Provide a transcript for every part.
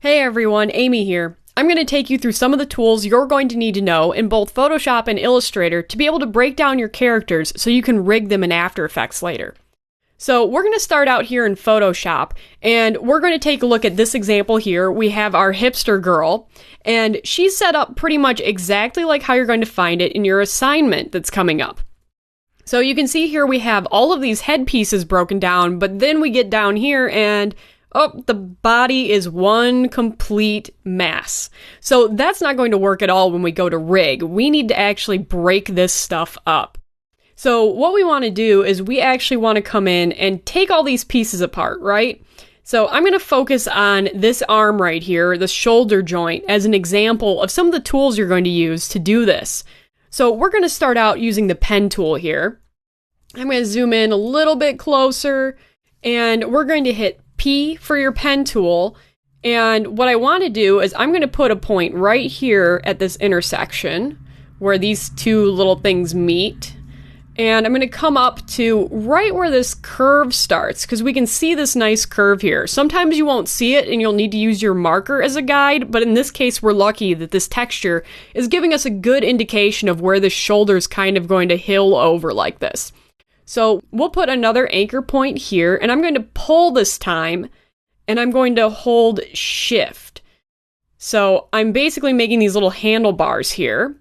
Hey everyone, Amy here. I'm going to take you through some of the tools you're going to need to know in both Photoshop and Illustrator to be able to break down your characters so you can rig them in After Effects later. So we're going to start out here in Photoshop, and we're going to take a look at this example here. We have our hipster girl, and she's set up pretty much exactly like how you're going to find it in your assignment that's coming up. So you can see here we have all of these head pieces broken down, but then we get down here and oh, the body is one complete mess. So that's not going to work at all when we go to rig. We need to actually break this stuff up. So what we want to do is we actually want to come in and take all these pieces apart, right? So I'm going to focus on this arm right here, the shoulder joint, as an example of some of the tools you're going to use to do this. So we're going to start out using the pen tool here. I'm going to zoom in a little bit closer, and we're going to hit P for your pen tool, and what I want to do is I'm going to put a point right here at this intersection where these two little things meet, and I'm going to come up to right where this curve starts, because we can see this nice curve here. Sometimes you won't see it and you'll need to use your marker as a guide, but in this case we're lucky that this texture is giving us a good indication of where the shoulder's kind of going to hill over like this. So we'll put another anchor point here, and I'm going to pull this time, and I'm going to hold shift. So I'm basically making these little handlebars here,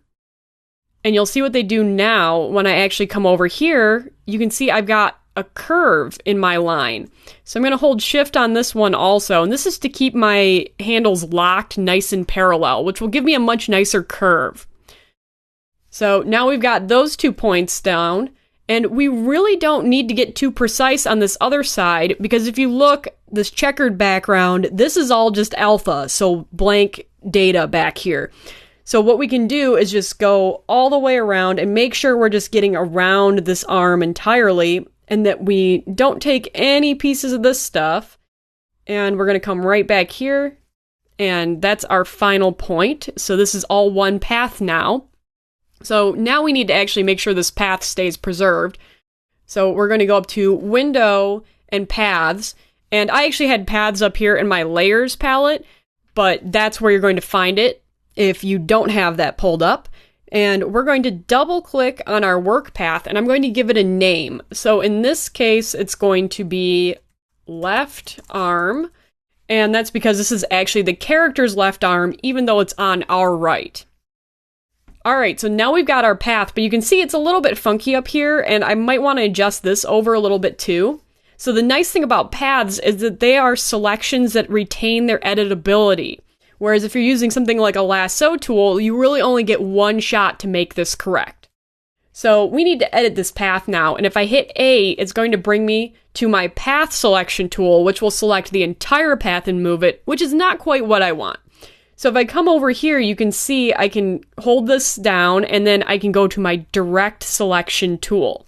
and you'll see what they do now when I actually come over here. You can see I've got a curve in my line. So I'm going to hold shift on this one also, and this is to keep my handles locked nice and parallel, which will give me a much nicer curve. So now we've got those 2 points down. And we really don't need to get too precise on this other side, because if you look, this checkered background, this is all just alpha, so blank data back here. So what we can do is just go all the way around and make sure we're just getting around this arm entirely, and that we don't take any pieces of this stuff. And we're going to come right back here, and that's our final point. So this is all one path now. So now we need to actually make sure this path stays preserved. So we're going to go up to Window and Paths. And I actually had paths up here in my Layers palette, but that's where you're going to find it if you don't have that pulled up. And we're going to double click on our work path, and I'm going to give it a name. So in this case, it's going to be left arm. And that's because this is actually the character's left arm, even though it's on our right. Alright, so now we've got our path, but you can see it's a little bit funky up here, and I might want to adjust this over a little bit too. So the nice thing about paths is that they are selections that retain their editability. Whereas if you're using something like a lasso tool, you really only get one shot to make this correct. So we need to edit this path now, and if I hit A, it's going to bring me to my path selection tool, which will select the entire path and move it, which is not quite what I want. So if I come over here, you can see I can hold this down, and then I can go to my direct selection tool.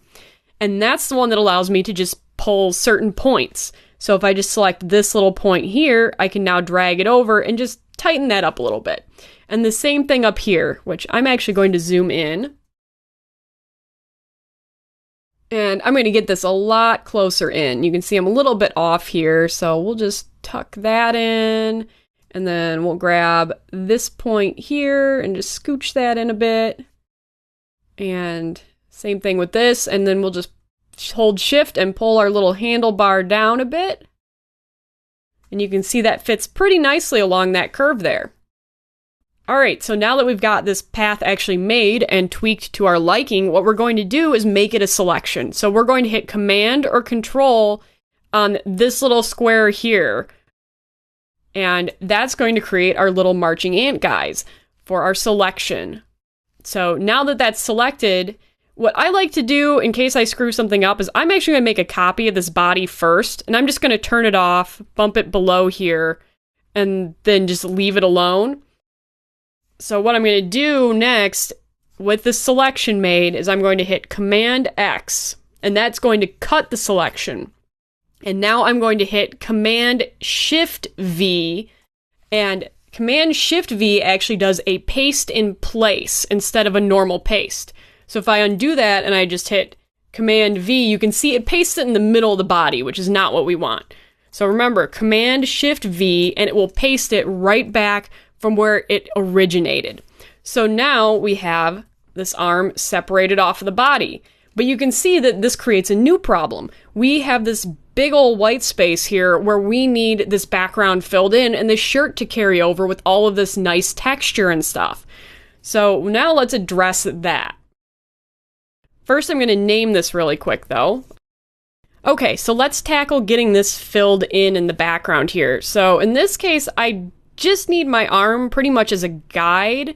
And that's the one that allows me to just pull certain points. So if I just select this little point here, I can now drag it over and just tighten that up a little bit. And the same thing up here, which I'm actually going to zoom in. And I'm going to get this a lot closer in. You can see I'm a little bit off here, so we'll just tuck that in. And then we'll grab this point here and just scooch that in a bit. And same thing with this. And then we'll just hold shift and pull our little handlebar down a bit. And you can see that fits pretty nicely along that curve there. Alright, so now that we've got this path actually made and tweaked to our liking, what we're going to do is make it a selection. So we're going to hit Command or Control on this little square here. And that's going to create our little marching ant guys for our selection. So now that that's selected, what I like to do in case I screw something up is I'm actually going to make a copy of this body first, and I'm just going to turn it off, bump it below here, and then just leave it alone. So what I'm going to do next with the selection made is I'm going to hit Command X, and that's going to cut the selection. And now I'm going to hit Command Shift V and Command-Shift-V actually does a paste in place instead of a normal paste. So if I undo that and I just hit Command-V, you can see it pastes it in the middle of the body, which is not what we want. So remember, Command-Shift-V, and it will paste it right back from where it originated. So now we have this arm separated off of the body. But you can see that this creates a new problem. We have this big old white space here where we need this background filled in and this shirt to carry over with all of this nice texture and stuff. So now let's address that. First, I'm going to name this really quick, though. Okay, so let's tackle getting this filled in the background here. So in this case, I just need my arm pretty much as a guide.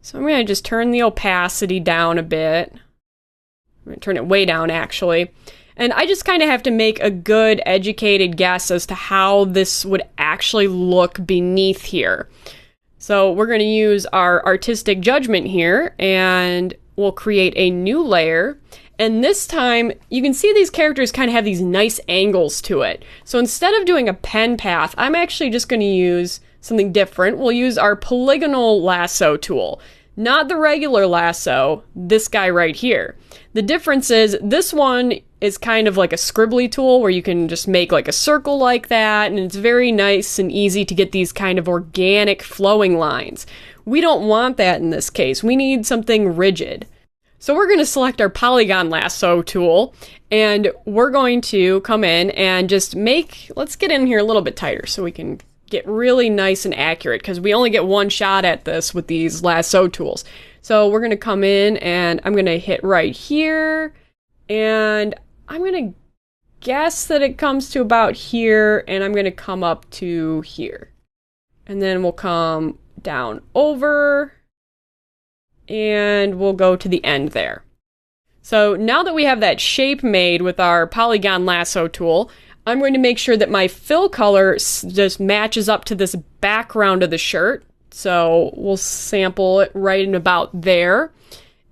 So I'm going to just turn the opacity down a bit. I'm going to turn it way down, actually. And I just kind of have to make a good, educated guess as to how this would actually look beneath here. So we're going to use our artistic judgment here, and we'll create a new layer. And this time, you can see these characters kind of have these nice angles to it. So instead of doing a pen path, I'm actually just going to use something different. We'll use our polygonal lasso tool. Not the regular lasso, this guy right here. The difference is this one is kind of like a scribbly tool where you can just make like a circle like that, and it's very nice and easy to get these kind of organic flowing lines. We don't want that in this case. We need something rigid. So we're going to select our polygon lasso tool, and we're going to come in and just let's get in here a little bit tighter so we can get really nice and accurate, because we only get one shot at this with these lasso tools. So we're going to come in and I'm going to hit right here, and I'm going to guess that it comes to about here, and I'm going to come up to here. And then we'll come down over, and we'll go to the end there. So now that we have that shape made with our polygon lasso tool, I'm going to make sure that my fill color just matches up to this background of the shirt. So we'll sample it right in about there.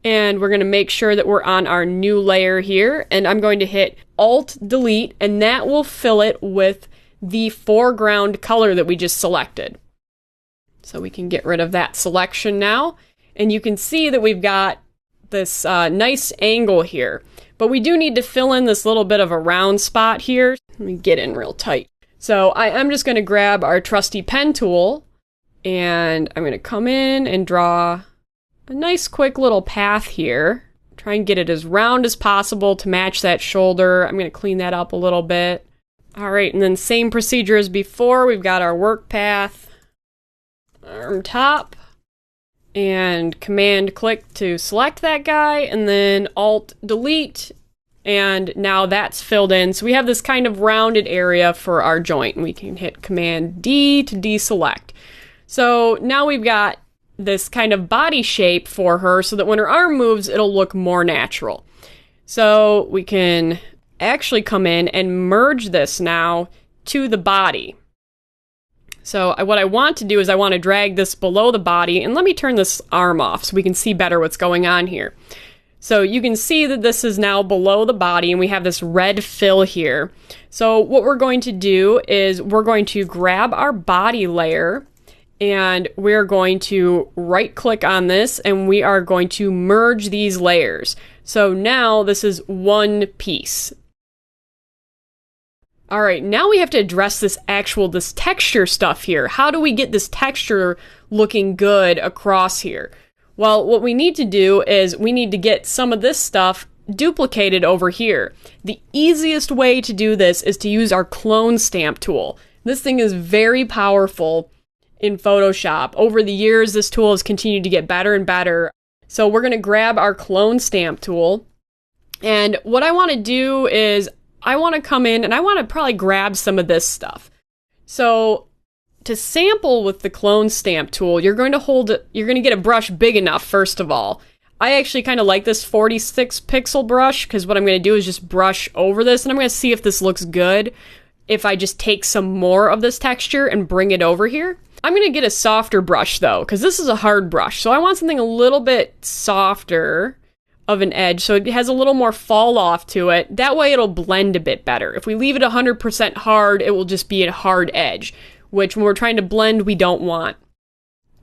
And we're going to make sure that we're on our new layer here. And I'm going to hit Alt-Delete, and that will fill it with the foreground color that we just selected. So we can get rid of that selection now. And you can see that we've got this nice angle here. But we do need to fill in this little bit of a round spot here. Let me get in real tight. So I'm just going to grab our trusty pen tool, and I'm going to come in and draw a nice quick little path here. Try and get it as round as possible to match that shoulder. I'm going to clean that up a little bit. All right, and then same procedure as before. We've got our work path, arm top, and command click to select that guy, and then Alt Delete, and now that's filled in. So we have this kind of rounded area for our joint, and we can hit Command D to deselect. So now we've got this kind of body shape for her so that when her arm moves, it'll look more natural. So we can actually come in and merge this now to the body. So what I want to do is I want to drag this below the body, and let me turn this arm off so we can see better what's going on here. So you can see that this is now below the body, and we have this red fill here. So what we're going to do is we're going to grab our body layer, and we're going to right click on this, and we are going to merge these layers. So now this is one piece. All right, now we have to address this texture stuff here. How do we get this texture looking good across here? Well, what we need to do is we need to get some of this stuff duplicated over here. The easiest way to do this is to use our clone stamp tool. This thing is very powerful in Photoshop. Over the years, this tool has continued to get better and better. So we're going to grab our clone stamp tool. And what I want to do is I want to come in and I want to probably grab some of this stuff. So to sample with the clone stamp tool, you're going to get a brush big enough, first of all. I actually kind of like this 46 pixel brush, because what I'm going to do is just brush over this, and I'm going to see if this looks good if I just take some more of this texture and bring it over here. I'm going to get a softer brush though, because this is a hard brush. So I want something a little bit softer of an edge, so it has a little more fall off to it. That way it'll blend a bit better. If we leave it 100% hard, it will just be a hard edge. which when we're trying to blend, we don't want.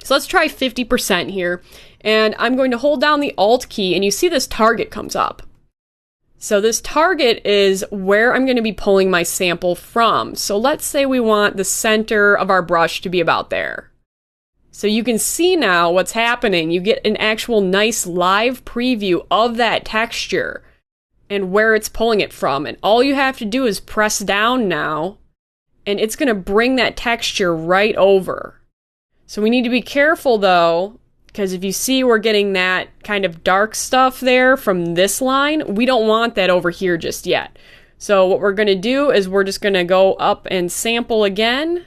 So let's try 50% here, and I'm going to hold down the Alt key, and you see this target comes up. So this target is where I'm going to be pulling my sample from. So let's say we want the center of our brush to be about there. So you can see now what's happening. You get an actual nice live preview of that texture and where it's pulling it from. And all you have to do is press down now, and it's going to bring that texture right over. So we need to be careful though, because if you see we're getting that kind of dark stuff there from this line, we don't want that over here just yet. So what we're going to do is we're just going to go up and sample again.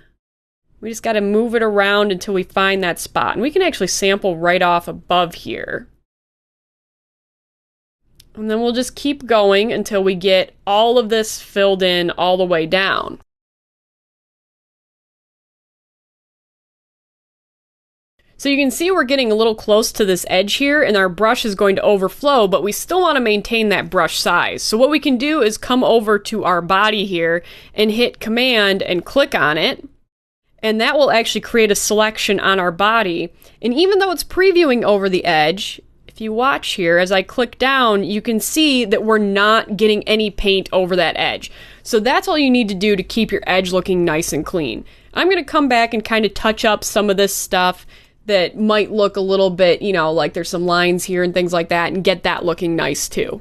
We just got to move it around until we find that spot. And we can actually sample right off above here. And then we'll just keep going until we get all of this filled in all the way down. So you can see we're getting a little close to this edge here, and our brush is going to overflow, but we still want to maintain that brush size. So what we can do is come over to our body here and hit Command and click on it, and that will actually create a selection on our body. And even though it's previewing over the edge, if you watch here, as I click down, you can see that we're not getting any paint over that edge. So that's all you need to do to keep your edge looking nice and clean. I'm going to come back and kind of touch up some of this stuff that might look a little bit, you know, like there's some lines here and things like that, and get that looking nice too.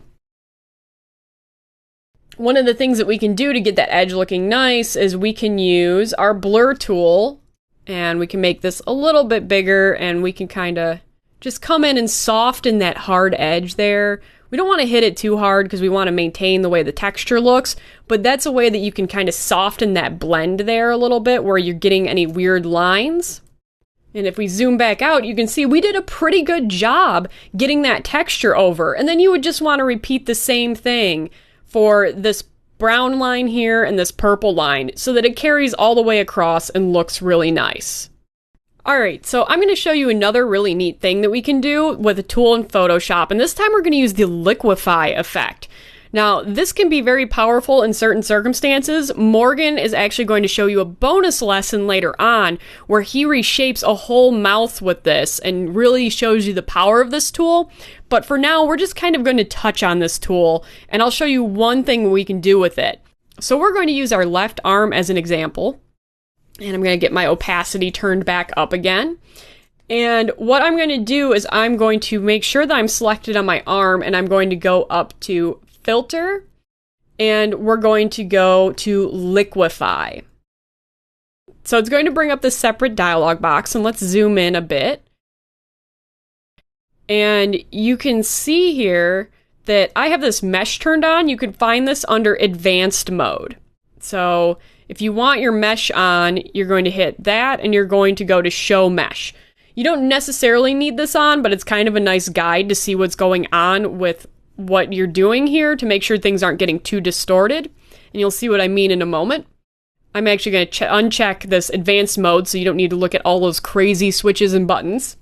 One of the things that we can do to get that edge looking nice is we can use our blur tool, and we can make this a little bit bigger, and we can kind of just come in and soften that hard edge there. We don't want to hit it too hard because we want to maintain the way the texture looks, but that's a way that you can kind of soften that blend there a little bit where you're getting any weird lines. And if we zoom back out, you can see we did a pretty good job getting that texture over. And then you would just want to repeat the same thing for this brown line here and this purple line so that it carries all the way across and looks really nice. Alright, so I'm going to show you another really neat thing that we can do with a tool in Photoshop, and this time we're going to use the liquefy effect. Now, this can be very powerful in certain circumstances. Morgan is actually going to show you a bonus lesson later on where he reshapes a whole mouth with this and really shows you the power of this tool. But for now, we're just kind of going to touch on this tool, and I'll show you one thing we can do with it. So we're going to use our left arm as an example, and I'm going to get my opacity turned back up again. And what I'm going to do is I'm going to make sure that I'm selected on my arm, and I'm going to go up to Filter, and we're going to go to Liquefy. So it's going to bring up this separate dialog box, and let's zoom in a bit. And you can see here that I have this mesh turned on. You can find this under advanced mode. So if you want your mesh on, you're going to hit that, and you're going to go to show mesh. You don't necessarily need this on, but it's kind of a nice guide to see what's going on with what you're doing here to make sure things aren't getting too distorted. And you'll see what I mean in a moment. I'm actually going to uncheck this advanced mode so you don't need to look at all those crazy switches and buttons.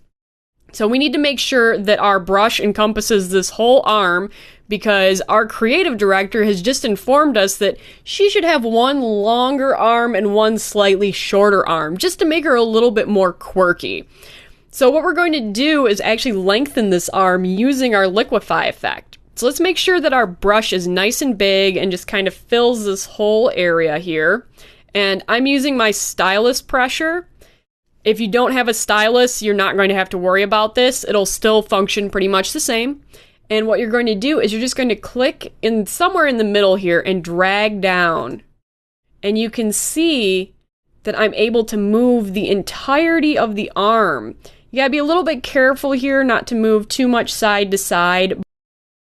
So we need to make sure that our brush encompasses this whole arm because our creative director has just informed us that she should have one longer arm and one slightly shorter arm just to make her a little bit more quirky. So what we're going to do is actually lengthen this arm using our liquefy effect. So let's make sure that our brush is nice and big and just kind of fills this whole area here. And I'm using my stylus pressure. If you don't have a stylus, you're not going to have to worry about this. It'll still function pretty much the same. And what you're going to do is you're just going to click in somewhere in the middle here and drag down. And you can see that I'm able to move the entirety of the arm. You gotta be a little bit careful here not to move too much side to side.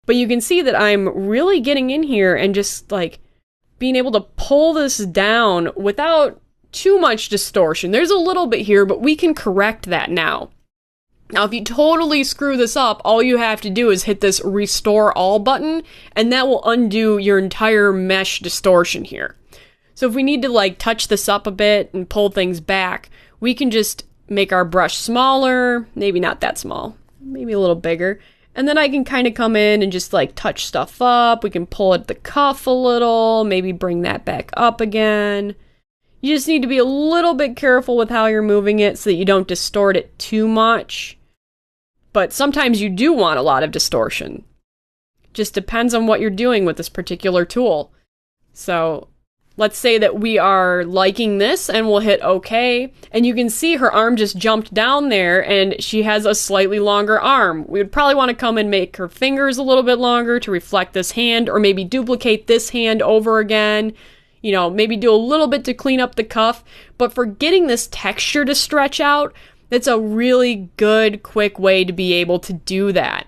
But you can see that I'm really getting in here and just like being able to pull this down without too much distortion. There's a little bit here, but we can correct that now. Now, if you totally screw this up, all you have to do is hit this Restore All button, and that will undo your entire mesh distortion here. So if we need to like touch this up a bit and pull things back, we can just make our brush smaller, maybe not that small, maybe a little bigger. And then I can kind of come in and just like touch stuff up. We can pull at the cuff a little, maybe bring that back up again. You just need to be a little bit careful with how you're moving it so that you don't distort it too much. But sometimes you do want a lot of distortion. Just depends on what you're doing with this particular tool. So let's say that we are liking this and we'll hit OK. And you can see her arm just jumped down there and she has a slightly longer arm. We would probably want to come and make her fingers a little bit longer to reflect this hand, or maybe duplicate this hand over again. You know, maybe do a little bit to clean up the cuff. But for getting this texture to stretch out, that's a really good, quick way to be able to do that.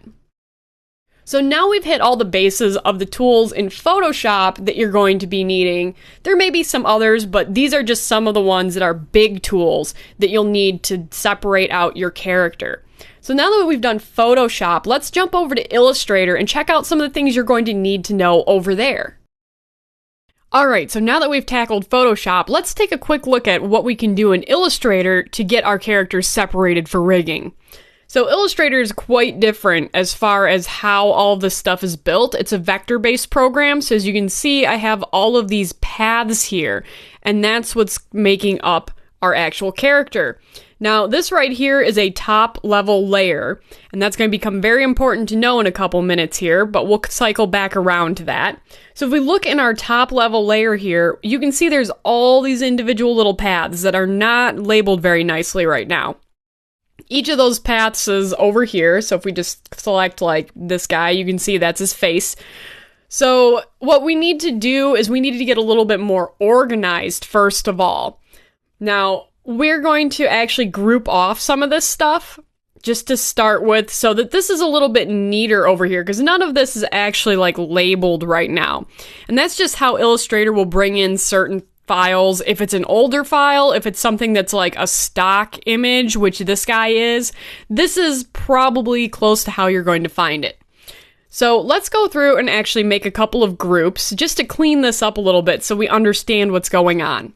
So now we've hit all the bases of the tools in Photoshop that you're going to be needing. There may be some others, but these are just some of the ones that are big tools that you'll need to separate out your character. So now that we've done Photoshop, let's jump over to Illustrator and check out some of the things you're going to need to know over there. Alright, so now that we've tackled Photoshop, let's take a quick look at what we can do in Illustrator to get our characters separated for rigging. So Illustrator is quite different as far as how all of this stuff is built. It's a vector-based program, so as you can see, I have all of these paths here, and that's what's making up our actual character. Now, this right here is a top-level layer, and that's going to become very important to know in a couple minutes here, but we'll cycle back around to that. So if we look in our top-level layer here, you can see there's all these individual little paths that are not labeled very nicely right now. Each of those paths is over here, so if we just select like this guy, you can see that's his face. So what we need to do is we need to get a little bit more organized first of all. Now, we're going to actually group off some of this stuff just to start with so that this is a little bit neater over here, because none of this is actually like labeled right now. And that's just how Illustrator will bring in certain files. If it's an older file, if it's something that's like a stock image, which this guy is, this is probably close to how you're going to find it. So let's go through and actually make a couple of groups just to clean this up a little bit so we understand what's going on.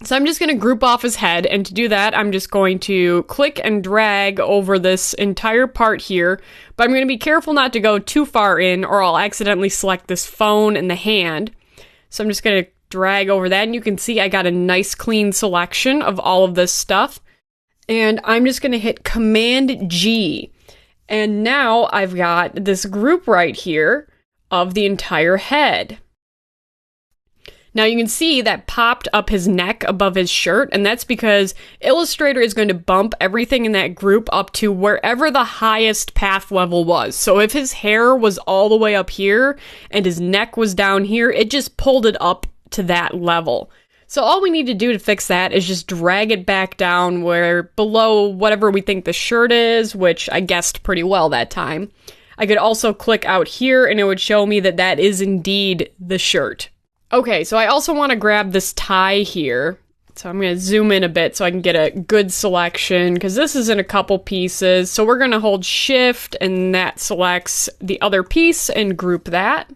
So I'm just going to group off his head, and to do that, I'm just going to click and drag over this entire part here, but I'm going to be careful not to go too far in or I'll accidentally select this phone and the hand. So I'm just going to drag over that, and you can see I got a nice clean selection of all of this stuff. And I'm just going to hit Command G. And now I've got this group right here of the entire head. Now you can see that popped up his neck above his shirt, and that's because Illustrator is going to bump everything in that group up to wherever the highest path level was. So if his hair was all the way up here and his neck was down here, it just pulled it up to that level. So all we need to do to fix that is just drag it back down where below whatever we think the shirt is, which I guessed pretty well that time. I could also click out here and it would show me that that is indeed the shirt. Okay, so I also want to grab this tie here. So I'm going to zoom in a bit so I can get a good selection, because this is in a couple pieces. So we're going to hold Shift and that selects the other piece and group that.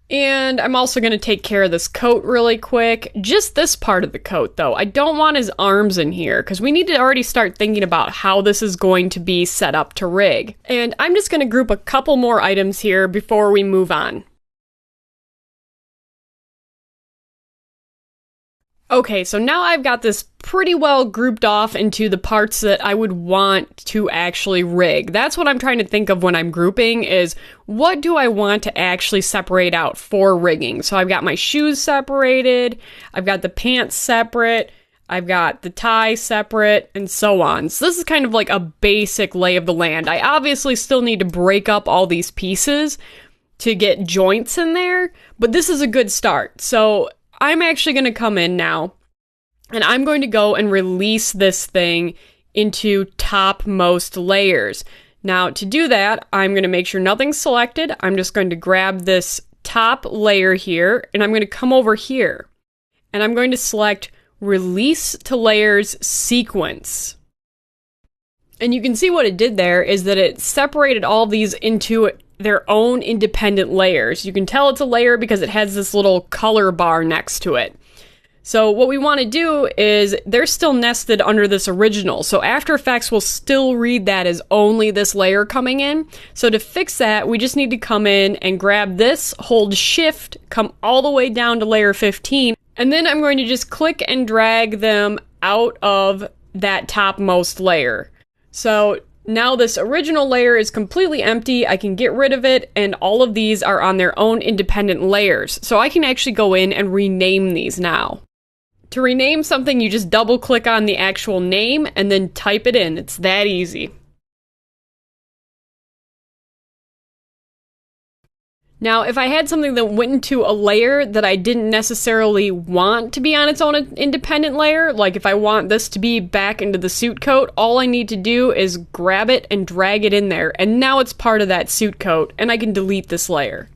And I'm also going to take care of this coat really quick. Just this part of the coat, though. I don't want his arms in here, because we need to already start thinking about how this is going to be set up to rig. And I'm just going to group a couple more items here before we move on. Okay, so now I've got this pretty well grouped off into the parts that I would want to actually rig. That's what I'm trying to think of when I'm grouping, is what do I want to actually separate out for rigging? So I've got my shoes separated, I've got the pants separate, I've got the tie separate, and so on. So this is kind of like a basic lay of the land. I obviously still need to break up all these pieces to get joints in there, but this is a good start. So I'm actually going to come in now, and I'm going to go and release this thing into topmost layers. Now, to do that, I'm going to make sure nothing's selected. I'm just going to grab this top layer here, and I'm going to come over here, and I'm going to select Release to Layers Sequence. And you can see what it did there is that it separated all these into their own independent layers. You can tell it's a layer because it has this little color bar next to it. So what we want to do is they're still nested under this original. So After Effects will still read that as only this layer coming in. So to fix that, we just need to come in and grab this, hold Shift, come all the way down to layer 15, And then I'm going to just click and drag them out of that topmost layer. So now this original layer is completely empty. I can get rid of it, and all of these are on their own independent layers. So I can actually go in and rename these now. To rename something, you just double click on the actual name and then type it in. It's that easy. Now, if I had something that went into a layer that I didn't necessarily want to be on its own independent layer, like if I want this to be back into the suit coat, all I need to do is grab it and drag it in there, and now it's part of that suit coat, and I can delete this layer.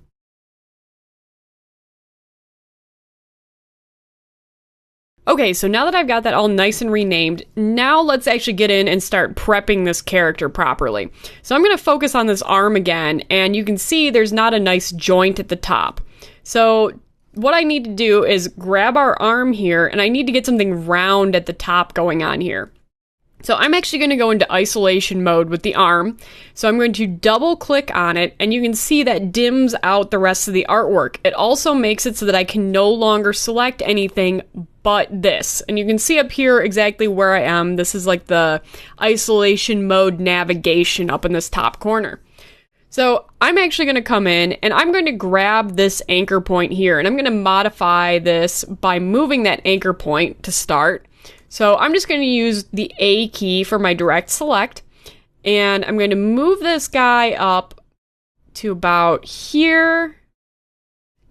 Okay, so now that I've got that all nice and renamed, now let's actually get in and start prepping this character properly. So I'm going to focus on this arm again, and you can see there's not a nice joint at the top. So what I need to do is grab our arm here, and I need to get something round at the top going on here. So I'm actually going to go into isolation mode with the arm. So I'm going to double click on it, and you can see that dims out the rest of the artwork. It also makes it so that I can no longer select anything but this. And you can see up here exactly where I am. This is like the isolation mode navigation up in this top corner. So I'm actually going to come in and I'm going to grab this anchor point here, and I'm going to modify this by moving that anchor point to start. So I'm just going to use the A key for my direct select, and I'm going to move this guy up to about here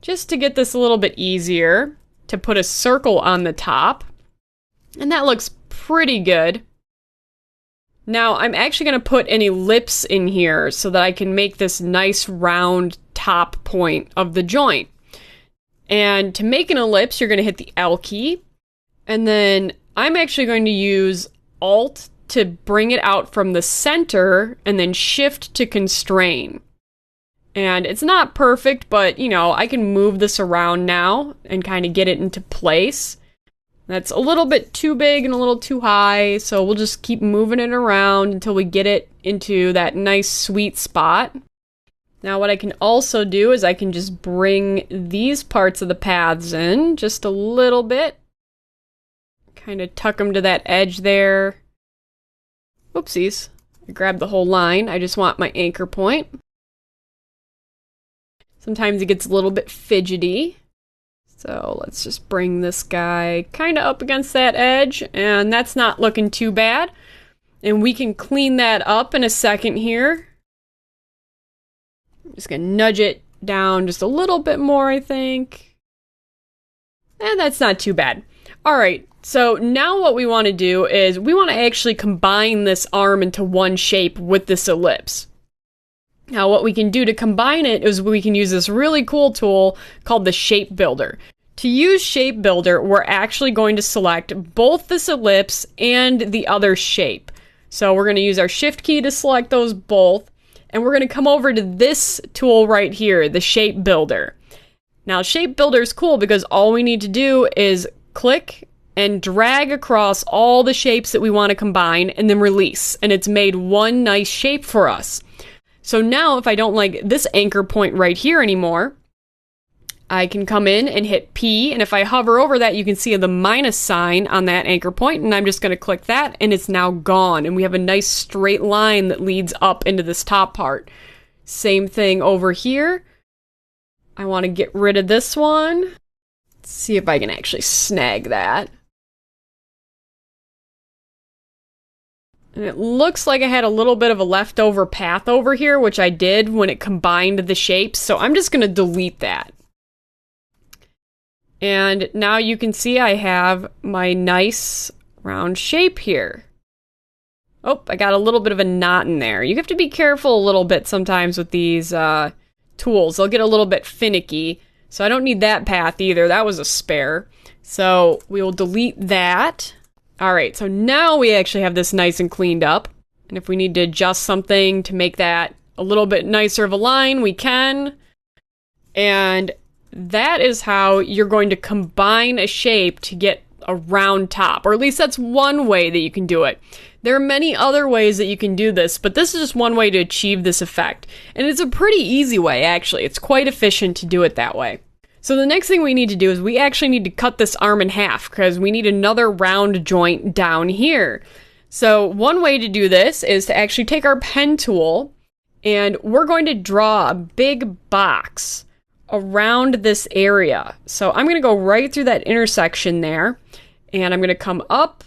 just to get this a little bit easier to put a circle on the top. And that looks pretty good. Now I'm actually going to put an ellipse in here so that I can make this nice round top point of the joint. And to make an ellipse, you're going to hit the L key, and then I'm actually going to use Alt to bring it out from the center and then Shift to constrain. And it's not perfect, but you know, I can move this around now and kind of get it into place. That's a little bit too big and a little too high, so we'll just keep moving it around until we get it into that nice sweet spot. Now what I can also do is I can just bring these parts of the paths in just a little bit. Kind of tuck them to that edge there. Oopsies. I grabbed the whole line. I just want my anchor point. Sometimes it gets a little bit fidgety. So let's just bring this guy kind of up against that edge, and that's not looking too bad. And we can clean that up in a second here. I'm just going to nudge it down just a little bit more, I think. And that's not too bad. All right. So now what we want to do is we want to actually combine this arm into one shape with this ellipse. Now what we can do to combine it is we can use this really cool tool called the Shape Builder. To use Shape Builder, we're actually going to select both this ellipse and the other shape. So we're going to use our Shift key to select those both, and we're going to come over to this tool right here, the Shape Builder. Now Shape Builder is cool because all we need to do is click and drag across all the shapes that we want to combine and then release. And it's made one nice shape for us. So now if I don't like this anchor point right here anymore, I can come in and hit P, and if I hover over that, you can see the minus sign on that anchor point, and I'm just going to click that, and it's now gone. And we have a nice straight line that leads up into this top part. Same thing over here. I want to get rid of this one. Let's see if I can actually snag that. And it looks like I had a little bit of a leftover path over here, which I did when it combined the shapes, so I'm just going to delete that. And now you can see I have my nice round shape here. Oh, I got a little bit of a knot in there. You have to be careful a little bit sometimes with these tools. They'll get a little bit finicky, so I don't need that path either. That was a spare. So we will delete that. Alright, so now we actually have this nice and cleaned up. And if we need to adjust something to make that a little bit nicer of a line, we can. And that is how you're going to combine a shape to get a round top. Or at least that's one way that you can do it. There are many other ways that you can do this, but this is just one way to achieve this effect. And it's a pretty easy way, actually. It's quite efficient to do it that way. So the next thing we need to do is we actually need to cut this arm in half because we need another round joint down here. So one way to do this is to actually take our pen tool and we're going to draw a big box around this area. So I'm going to go right through that intersection there and I'm going to come up.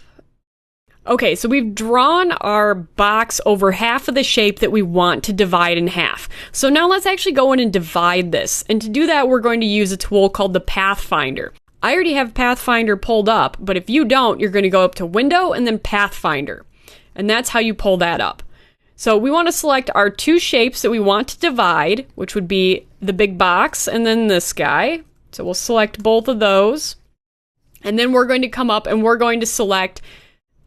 Okay, so we've drawn our box over half of the shape that we want to divide in half. So now let's actually go in and divide this. And to do that, we're going to use a tool called the Pathfinder. I already have Pathfinder pulled up, but if you don't, you're going to go up to Window and then Pathfinder. And that's how you pull that up. So we want to select our two shapes that we want to divide, which would be the big box and then this guy. So we'll select both of those. And then we're going to come up and we're going to select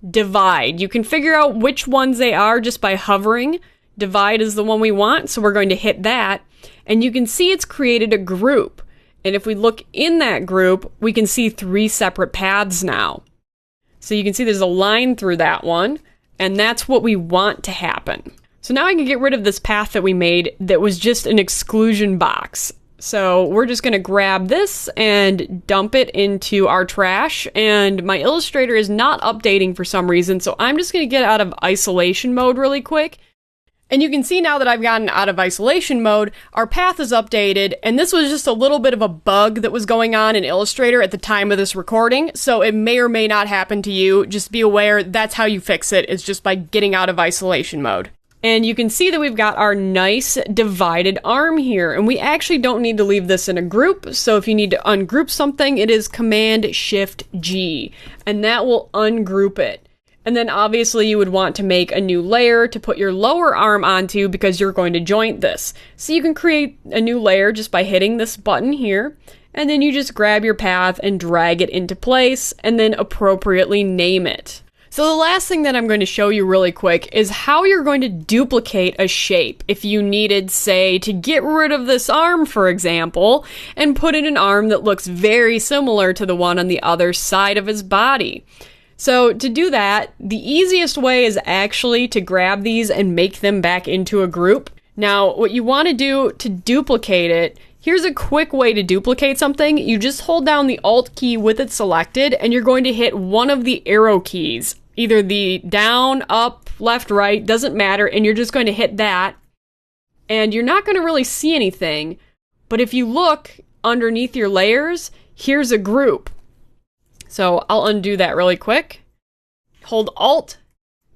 divide. You can figure out which ones they are just by hovering. Divide is the one we want, so we're going to hit that. And you can see it's created a group. And if we look in that group, we can see 3 separate paths now. So you can see there's a line through that one, and that's what we want to happen. So now I can get rid of this path that we made that was just an exclusion box. So we're just going to grab this and dump it into our trash, and my Illustrator is not updating for some reason, so I'm just going to get out of isolation mode really quick. And you can see now that I've gotten out of isolation mode, our path is updated, and this was just a little bit of a bug that was going on in Illustrator at the time of this recording, so it may or may not happen to you. Just be aware that's how you fix it, is just by getting out of isolation mode. And you can see that we've got our nice divided arm here, and we actually don't need to leave this in a group, so if you need to ungroup something, it is Command-Shift-G, and that will ungroup it. And then obviously you would want to make a new layer to put your lower arm onto because you're going to joint this. So you can create a new layer just by hitting this button here, and then you just grab your path and drag it into place, and then appropriately name it. So the last thing that I'm going to show you really quick is how you're going to duplicate a shape if you needed, say, to get rid of this arm, for example, and put in an arm that looks very similar to the one on the other side of his body. So to do that, the easiest way is actually to grab these and make them back into a group. Now, what you want to do to duplicate it, here's a quick way to duplicate something. You just hold down the Alt key with it selected, and you're going to hit one of the arrow keys. Either the down, up, left, right, doesn't matter, and you're just going to hit that. And you're not going to really see anything, but if you look underneath your layers, here's a group. So I'll undo that really quick. Hold Alt,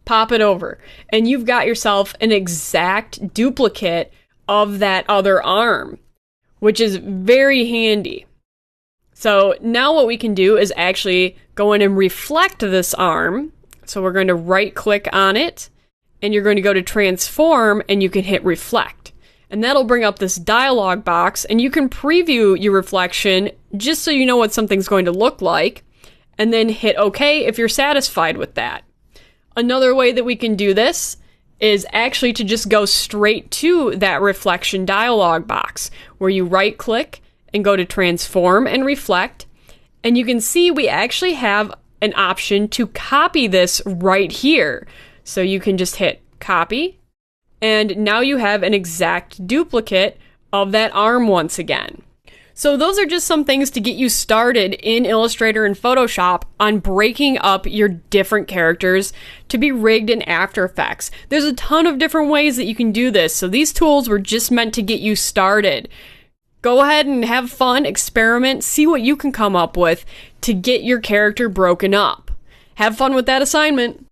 pop it over, and you've got yourself an exact duplicate of that other arm, which is very handy. So now what we can do is actually go in and reflect this arm. So we're going to right click on it, and you're going to go to transform, and you can hit reflect. And that'll bring up this dialog box, and you can preview your reflection just so you know what something's going to look like, and then hit OK if you're satisfied with that. Another way that we can do this is actually to just go straight to that reflection dialog box, where you right click and go to transform and reflect, and you can see we actually have an option to copy this right here. So you can just hit copy, and now you have an exact duplicate of that arm once again. So those are just some things to get you started in Illustrator and Photoshop on breaking up your different characters to be rigged in After Effects. There's a ton of different ways that you can do this, so these tools were just meant to get you started. Go ahead and have fun, experiment, see what you can come up with to get your character broken up. Have fun with that assignment.